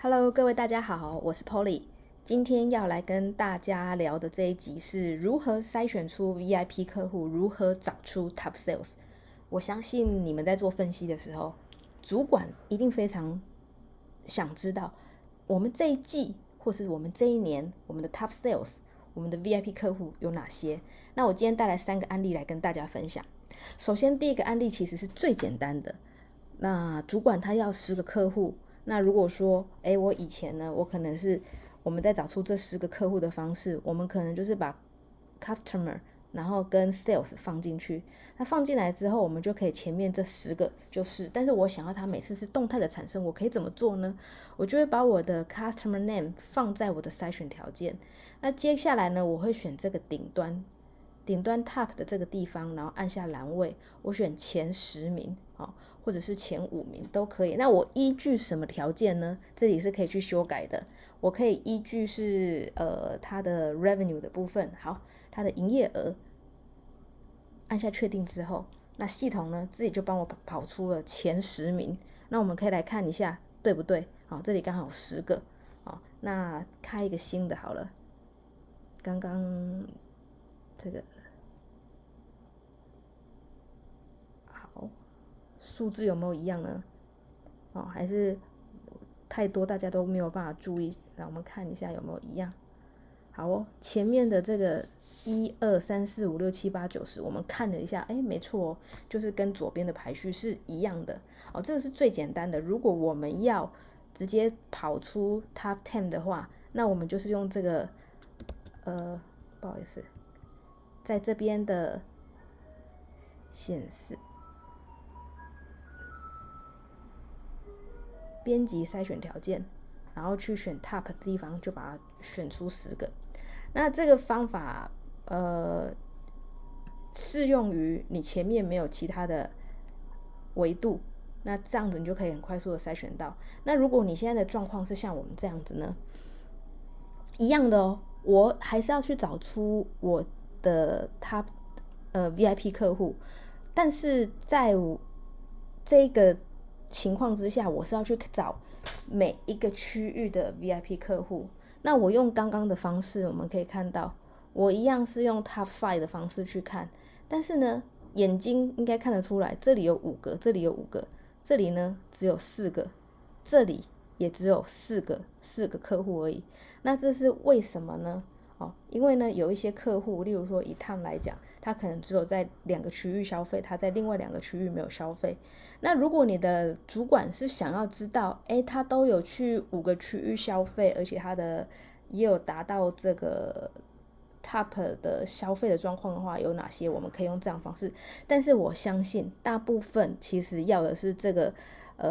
Hello，各位大家好，我是 Polly。今天要来跟大家聊的这一集是如何筛选出 VIP 客户，如何找出 Top Sales。我相信你们在做分析的时候，主管一定非常想知道，我们这一季或是我们这一年，我们的 Top Sales，我们的 VIP 客户有哪些？那我今天带来3个案例来跟大家分享。首先，第一个案例其实是最简单的。那主管他要10个客户，那如果说，我以前呢，我可能是我们在找出这10个客户的方式，我们可能就是把 customer 然后跟 sales 放进去，那放进来之后，我们就可以前面这10个就是，但是我想要它每次是动态的产生，我可以怎么做呢？我就会把我的 customer name 放在我的筛选条件，那接下来呢，我会选这个顶端 top 的这个地方，然后按下栏位，我选前10名，或者是前5名都可以。那我依据什么条件呢？这里是可以去修改的。我可以依据是它的 revenue 的部分，好，它的营业额，按下确定之后，那系统呢自己就帮我跑出了前10名。那我们可以来看一下对不对？好，这里刚好有10个，好，那开一个新的好了。刚刚这个好，数字有没有一样呢？还是太多大家都没有办法注意，让我们看一下有没有一样。好哦，前面的这个1、2、3、4、5、6、7、8、9、10，我们看了一下，没错哦，就是跟左边的排序是一样的哦。这个是最简单的。如果我们要直接跑出 Top 10的话，那我们就是用这个不好意思，在这边的显示编辑筛选条件，然后去选 Top 的地方，就把它选出10个。那这个方法适用于你前面没有其他的维度，那这样子你就可以很快速的筛选到。那如果你现在的状况是像我们这样子呢，一样的哦，我还是要去找出我的他VIP 客户，但是在这个情况之下，我是要去找每一个区域的 VIP 客户。那我用刚刚的方式，我们可以看到，我一样是用 Top 5的方式去看，但是呢，眼睛应该看得出来，这里有5个，这里有5个，这里呢只有4个，这里也只有4个客户而已。那这是为什么呢？因为呢，有一些客户，例如说以Tom来讲，他可能只有在2个区域消费，他在另外2个区域没有消费。那如果你的主管是想要知道，他都有去5个区域消费，而且他的也有达到这个 Top 的消费的状况的话，有哪些？我们可以用这样的方式。但是我相信大部分其实要的是这个。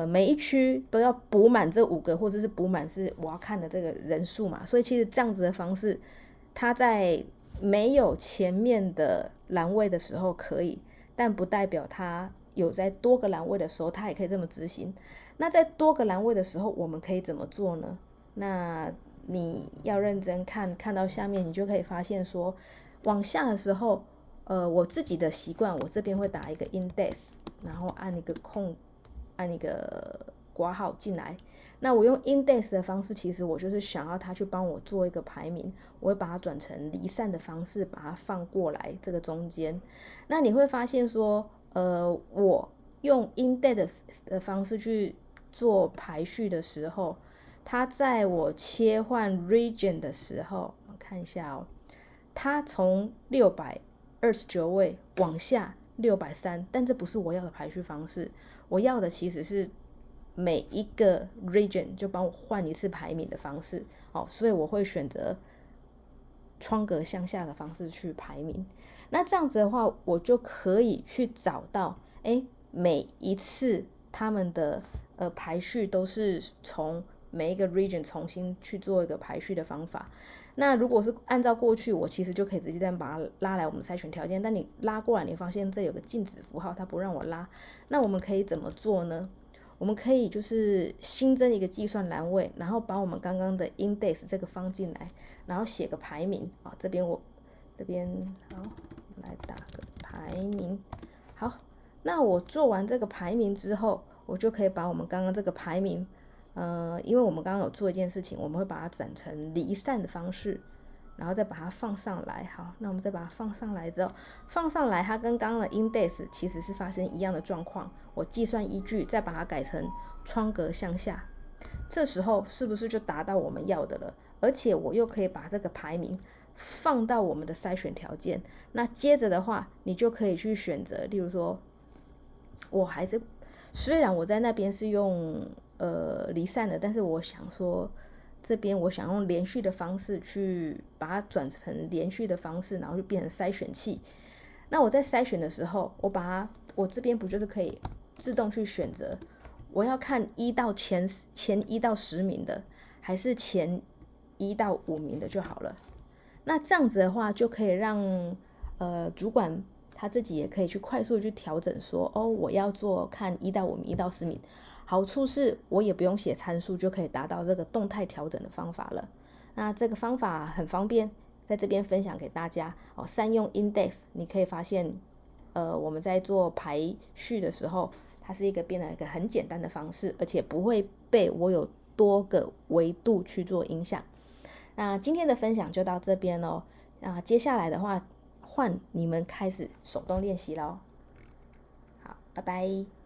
每一区都要补满这5个，或者是补满是我要看的这个人数嘛，所以其实这样子的方式，它在没有前面的栏位的时候可以，但不代表它有在多个栏位的时候，它也可以这么执行。那在多个栏位的时候，我们可以怎么做呢？那你要认真看，看到下面你就可以发现说，往下的时候，我自己的习惯，我这边会打一个 index， 然后按一个括号进来。那我用 index 的方式，其实我就是想要它去帮我做一个排名，我会把它转成离散的方式，把它放过来这个中间。那你会发现说，我用 index 的方式去做排序的时候，它在我切换 region 的时候，我看一下哦，它从629位往下630，但这不是我要的排序方式。我要的其实是每一个 region 就帮我换一次排名的方式，所以我会选择窗格向下的方式去排名。那这样子的话，我就可以去找到，每一次他们的排序都是从每一个 region 重新去做一个排序的方法。那如果是按照过去，我其实就可以直接这样把它拉来我们筛选条件，但你拉过来，你发现这有个禁止符号，它不让我拉。那我们可以怎么做呢？我们可以就是新增一个计算栏位，然后把我们刚刚的 index 这个放进来，然后写个排名啊。这边好，来打个排名。好，那我做完这个排名之后，我就可以把我们刚刚这个排名因为我们刚刚有做一件事情，我们会把它转成离散的方式，然后再把它放上来。好，那我们再把它放上来之后，放上来它跟刚刚的 index 其实是发生一样的状况，我计算依据再把它改成窗格向下，这时候是不是就达到我们要的了？而且我又可以把这个排名放到我们的筛选条件。那接着的话，你就可以去选择，例如说我还是虽然我在那边是用离散的，但是我想说这边我想用连续的方式去把它转成连续的方式，然后就变成筛选器。那我在筛选的时候，我这边不就是可以自动去选择我要看前1到10名的，还是前1到5名的就好了。那这样子的话，就可以让主管他自己也可以去快速的去调整说，我要做看1到5名、1到10名。好处是我也不用写参数，就可以达到这个动态调整的方法了。那这个方法很方便，在这边分享给大家善用 index， 你可以发现我们在做排序的时候，它是变得一个很简单的方式，而且不会被我有多个维度去做影响。那今天的分享就到这边咯。那接下来的话，换你们开始手动练习咯。好，拜拜。